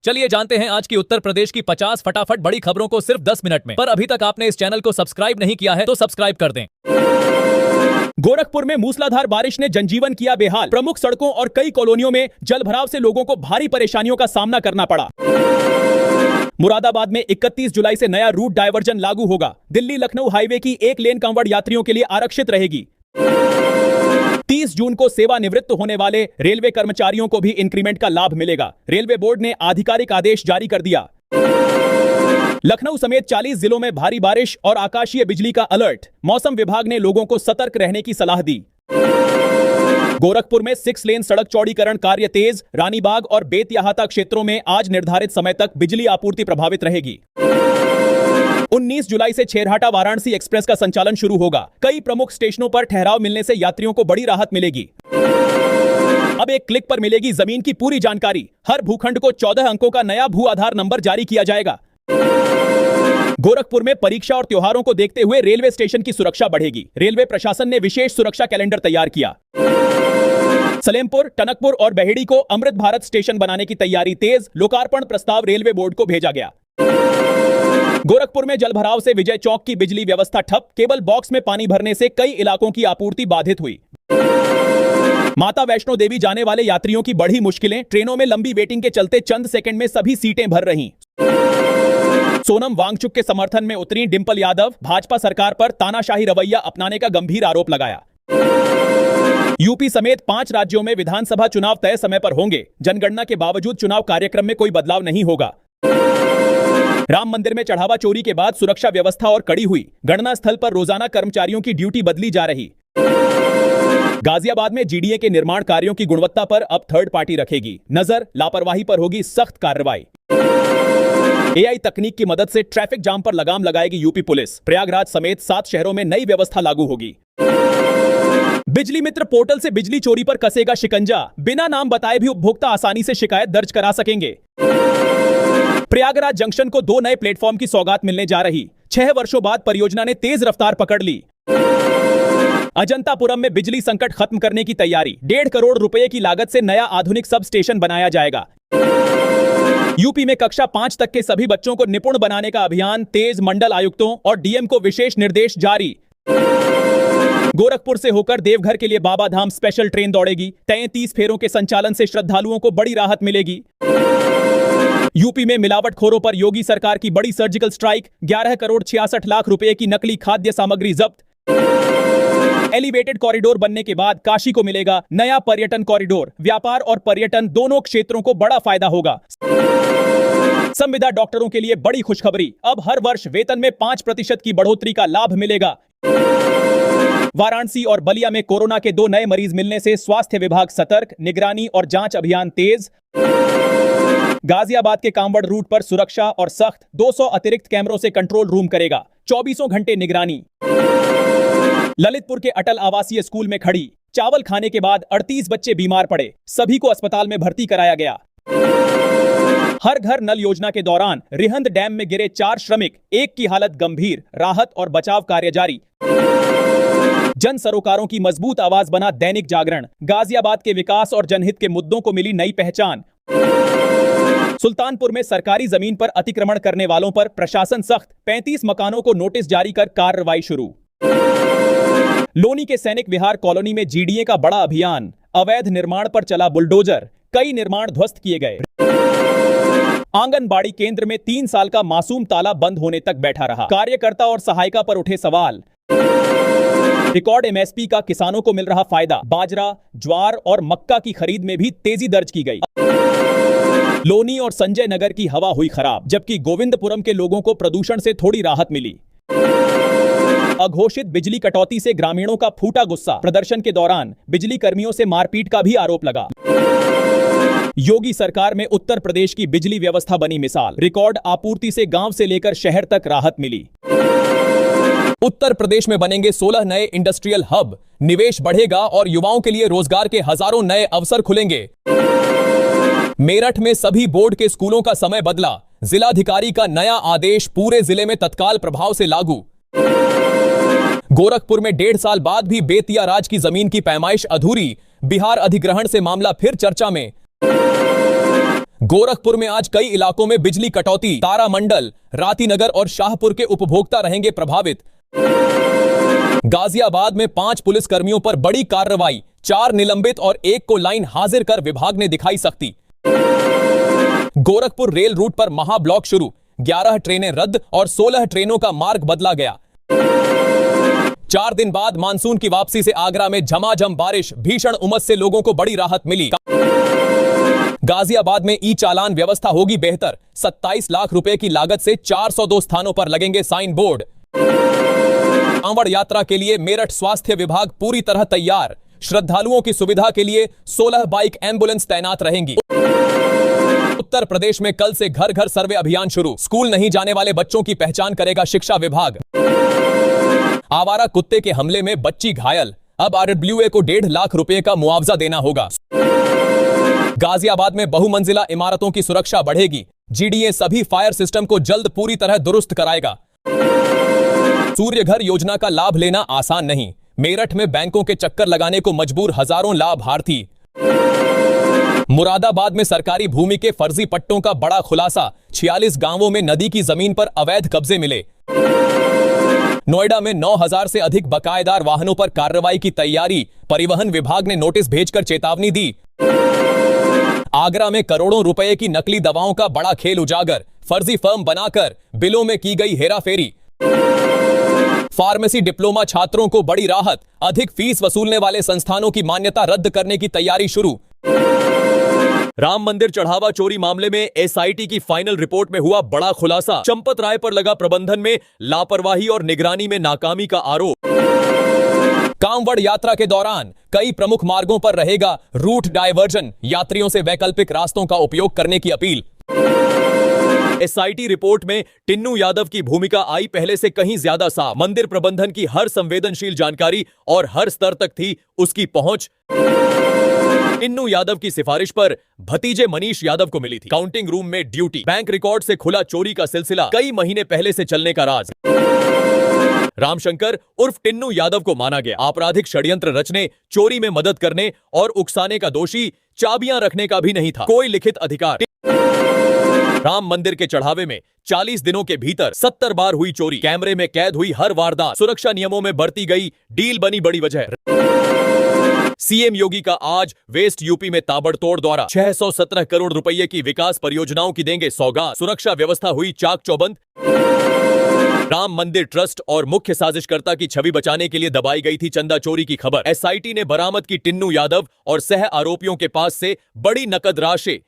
चलिए जानते हैं आज की उत्तर प्रदेश की 50 फटाफट बड़ी खबरों को सिर्फ 10 मिनट में। पर अभी तक आपने इस चैनल को सब्सक्राइब नहीं किया है तो सब्सक्राइब कर दें। गोरखपुर में मूसलाधार बारिश ने जनजीवन किया बेहाल। प्रमुख सड़कों और कई कॉलोनियों में जलभराव से लोगों को भारी परेशानियों का सामना करना पड़ा। मुरादाबाद में 31 जुलाई से नया रूट डायवर्जन लागू होगा। दिल्ली लखनऊ हाईवे की एक लेन कन्वर्ट यात्रियों के लिए आरक्षित रहेगी। 30 जून को सेवानिवृत्त होने वाले रेलवे कर्मचारियों को भी इंक्रीमेंट का लाभ मिलेगा। रेलवे बोर्ड ने आधिकारिक आदेश जारी कर दिया। लखनऊ समेत 40 जिलों में भारी बारिश और आकाशीय बिजली का अलर्ट। मौसम विभाग ने लोगों को सतर्क रहने की सलाह दी। गोरखपुर में 6 लेन सड़क चौड़ीकरण कार्य तेज। रानीबाग और बेतियाहाता क्षेत्रों में आज निर्धारित समय तक बिजली आपूर्ति प्रभावित रहेगी। 19 जुलाई से छेरहाटा वाराणसी एक्सप्रेस का संचालन शुरू होगा। कई प्रमुख स्टेशनों पर ठहराव मिलने से यात्रियों को बड़ी राहत मिलेगी। अब एक क्लिक पर मिलेगी जमीन की पूरी जानकारी। हर भूखंड को 14 अंकों का नया भू आधार नंबर जारी किया जाएगा। गोरखपुर में परीक्षा और त्योहारों को देखते हुए रेलवे स्टेशन की सुरक्षा बढ़ेगी। रेलवे प्रशासन ने विशेष सुरक्षा कैलेंडर तैयार किया। सलेमपुर, टनकपुर और बहेड़ी को अमृत भारत स्टेशन बनाने की तैयारी तेज। लोकार्पण प्रस्ताव रेलवे बोर्ड को भेजा गया। गोरखपुर में जलभराव से विजय चौक की बिजली व्यवस्था ठप। केबल बॉक्स में पानी भरने से कई इलाकों की आपूर्ति बाधित हुई। माता वैष्णो देवी जाने वाले यात्रियों की बढ़ी मुश्किलें। ट्रेनों में लंबी वेटिंग के चलते चंद सेकंड में सभी सीटें भर रहीं। सोनम वांगचुक के समर्थन में उतरी डिंपल यादव। भाजपा सरकार पर तानाशाही रवैया अपनाने का गंभीर आरोप लगाया। यूपी समेत 5 राज्यों में विधानसभा चुनाव तय समय पर होंगे। जनगणना के बावजूद चुनाव कार्यक्रम में कोई बदलाव नहीं होगा। राम मंदिर में चढ़ावा चोरी के बाद सुरक्षा व्यवस्था और कड़ी हुई। गणना स्थल पर रोजाना कर्मचारियों की ड्यूटी बदली जा रही। गाजियाबाद में जीडीए के निर्माण कार्यों की गुणवत्ता पर अब थर्ड पार्टी रखेगी नजर। लापरवाही पर होगी सख्त कार्रवाई। एआई तकनीक की मदद से ट्रैफिक जाम पर लगाम लगाएगी यूपी पुलिस। प्रयागराज समेत 7 शहरों में नई व्यवस्था लागू होगी। बिजली मित्र पोर्टल से बिजली चोरी पर कसेगा शिकंजा। बिना नाम बताए भी उपभोक्ता आसानी से शिकायत दर्ज करा सकेंगे। प्रयागराज जंक्शन को 2 नए प्लेटफॉर्म की सौगात मिलने जा रही। 6 वर्षों बाद परियोजना ने तेज रफ्तार पकड़ ली। अजंतापुरम में बिजली संकट खत्म करने की तैयारी। 1.5 करोड़ रुपए की लागत से नया आधुनिक सब स्टेशन बनाया जाएगा। यूपी में कक्षा 5 तक के सभी बच्चों को निपुण बनाने का अभियान तेज। मंडल आयुक्तों और डीएम को विशेष निर्देश जारी। गोरखपुर से होकर देवघर के लिए बाबा धाम स्पेशल ट्रेन दौड़ेगी। 33 फेरों के संचालन से श्रद्धालुओं को बड़ी राहत मिलेगी। यूपी में मिलावटखोरों पर योगी सरकार की बड़ी सर्जिकल स्ट्राइक। 11 करोड़ 66 लाख रुपए की नकली खाद्य सामग्री जब्त। एलिवेटेड कॉरिडोर बनने के बाद काशी को मिलेगा नया पर्यटन कॉरिडोर। व्यापार और पर्यटन दोनों क्षेत्रों को बड़ा फायदा होगा। संविदा डॉक्टरों के लिए बड़ी खुशखबरी। अब हर वर्ष वेतन में 5% की बढ़ोतरी का लाभ मिलेगा। वाराणसी और बलिया में कोरोना के 2 नए मरीज मिलने से स्वास्थ्य विभाग सतर्क। निगरानी और जांच अभियान तेज। गाजियाबाद के कांवड़ रूट पर सुरक्षा और सख्त। 200 अतिरिक्त कैमरों से कंट्रोल रूम करेगा। 24 घंटे निगरानी। ललितपुर के अटल आवासीय स्कूल में खड़ी। चावल खाने के बाद 38 बच्चे बीमार पड़े। सभी को अस्पताल में भर्ती कराया गया। हर घर नल योजना के दौरान रिहंद डैम में गिरे 4 श्रमिक। एक की हालत गंभीर। राहत और बचाव कार्य जारी। जन सरोकारों की मजबूत आवाज बना दैनिक जागरण। गाजियाबाद के विकास और जनहित के मुद्दों को मिली नई पहचान। सुल्तानपुर में सरकारी जमीन पर अतिक्रमण करने वालों पर प्रशासन सख्त। 35 मकानों को नोटिस जारी कर कार्रवाई शुरू। लोनी के सैनिक विहार कॉलोनी में जीडीए का बड़ा अभियान। अवैध निर्माण पर चला बुलडोजर। कई निर्माण ध्वस्त किए गए। आंगनबाड़ी केंद्र में 3 साल का मासूम ताला बंद होने तक बैठा रहा। कार्यकर्ता और सहायिका पर उठे सवाल। रिकॉर्ड एमएसपी का किसानों को मिल रहा फायदा। बाजरा, ज्वार और मक्का की खरीद में भी तेजी दर्ज की गई। लोनी और संजय नगर की हवा हुई खराब, जबकि गोविंदपुरम के लोगों को प्रदूषण से थोड़ी राहत मिली। अघोषित बिजली कटौती से ग्रामीणों का फूटा गुस्सा। प्रदर्शन के दौरान बिजली कर्मियों से मारपीट का भी आरोप लगा। योगी सरकार में उत्तर प्रदेश की बिजली व्यवस्था बनी मिसाल। रिकॉर्ड आपूर्ति से गांव से लेकर शहर तक राहत मिली। उत्तर प्रदेश में बनेंगे 16 नए इंडस्ट्रियल हब। निवेश बढ़ेगा और युवाओं के लिए रोजगार के हजारों नए अवसर खुलेंगे। मेरठ में सभी बोर्ड के स्कूलों का समय बदला। जिलाधिकारी का नया आदेश पूरे जिले में तत्काल प्रभाव से लागू। गोरखपुर में 1.5 साल बाद भी बेतिया राज की जमीन की पैमाइश अधूरी। बिहार अधिग्रहण से मामला फिर चर्चा में। गोरखपुर में आज कई इलाकों में बिजली कटौती। तारामंडल, रातीनगर और शाहपुर के उपभोक्ता रहेंगे प्रभावित। गाजियाबाद में 5 पुलिसकर्मियों पर बड़ी कार्रवाई, 4 निलंबित और 1 को लाइन हाजिर कर विभाग ने दिखाई सख्ती। गोरखपुर रेल रूट पर महाब्लॉक शुरू, 11 ट्रेनें रद्द और 16 ट्रेनों का मार्ग बदला गया। 4 दिन बाद मानसून की वापसी से आगरा में झमाझम बारिश, भीषण उमस से लोगों को बड़ी राहत मिली। गाजियाबाद में ई चालान व्यवस्था होगी बेहतर, 27 लाख रुपए की लागत से 402 स्थानों पर लगेंगे साइन बोर्ड। कांवड़ यात्रा के लिए मेरठ स्वास्थ्य विभाग पूरी तरह तैयार, श्रद्धालुओं की सुविधा के लिए 16 बाइक एम्बुलेंस तैनात रहेंगी। उत्तर प्रदेश में कल से घर घर सर्वे अभियान शुरू, स्कूल नहीं जाने वाले बच्चों की पहचान करेगा शिक्षा विभाग। आवारा कुत्ते के हमले में बच्ची घायल, अब आरडब्ल्यूए को 1.5 लाख रुपए का मुआवजा देना होगा। गाजियाबाद में बहुमंजिला इमारतों की सुरक्षा बढ़ेगी, जीडीए सभी फायर सिस्टम को जल्द पूरी तरह दुरुस्त कराएगा। सूर्य घर योजना का लाभ लेना आसान नहीं, मेरठ में बैंकों के चक्कर लगाने को मजबूर हजारों लाभार्थी। मुरादाबाद में सरकारी भूमि के फर्जी पट्टों का बड़ा खुलासा, 46 गांवों में नदी की जमीन पर अवैध कब्जे मिले। नोएडा में 9,000 से अधिक बकायेदार वाहनों पर कार्रवाई की तैयारी, परिवहन विभाग ने नोटिस भेजकर चेतावनी दी। आगरा में करोड़ों रुपए की नकली दवाओं का बड़ा खेल उजागर, फर्जी फर्म बनाकर बिलों में की गई हेराफेरी। फार्मेसी डिप्लोमा छात्रों को बड़ी राहत, अधिक फीस वसूलने वाले संस्थानों की मान्यता रद्द करने की तैयारी शुरू। राम मंदिर चढ़ावा चोरी मामले में एसआईटी की फाइनल रिपोर्ट में हुआ बड़ा खुलासा, चंपत राय पर लगा प्रबंधन में लापरवाही और निगरानी में नाकामी का आरोप। कांवड़ यात्रा के दौरान कई प्रमुख मार्गों पर रहेगा रूट डायवर्जन, यात्रियों से वैकल्पिक रास्तों का उपयोग करने की अपील। एसआईटी रिपोर्ट में टिन्नू यादव की भूमिका आई पहले से कहीं ज्यादा साफ, मंदिर प्रबंधन की हर संवेदनशील जानकारी और हर स्तर तक थी उसकी पहुंच। टिन्नू यादव की सिफारिश पर भतीजे मनीष यादव को मिली थी काउंटिंग रूम में ड्यूटी। बैंक रिकॉर्ड से खुला चोरी का सिलसिला कई महीने पहले से चलने का राज। रामशंकर उर्फ टिन्नू यादव को माना गया आपराधिक षड्यंत्र रचने, चोरी में मदद करने और उकसाने का दोषी, चाबियां रखने का भी नहीं था कोई लिखित अधिकार। राम मंदिर के चढ़ावे में 40 दिनों के भीतर 70 बार हुई चोरी, कैमरे में कैद हुई हर वारदात, सुरक्षा नियमों में बरती गई डील बनी बड़ी वजह। सीएम योगी का आज वेस्ट यूपी में ताबड़तोड़ दौरा, 617 करोड़ रुपए की विकास परियोजनाओं की देंगे सौगात, सुरक्षा व्यवस्था हुई चाक चौबंद। राम मंदिर ट्रस्ट और मुख्य साजिशकर्ता की छवि बचाने के लिए दबाई गई थी चंदा चोरी की खबर। एसआईटी ने बरामद की टिन्नू यादव और सह आरोपियों के पास से बड़ी नकद राशि।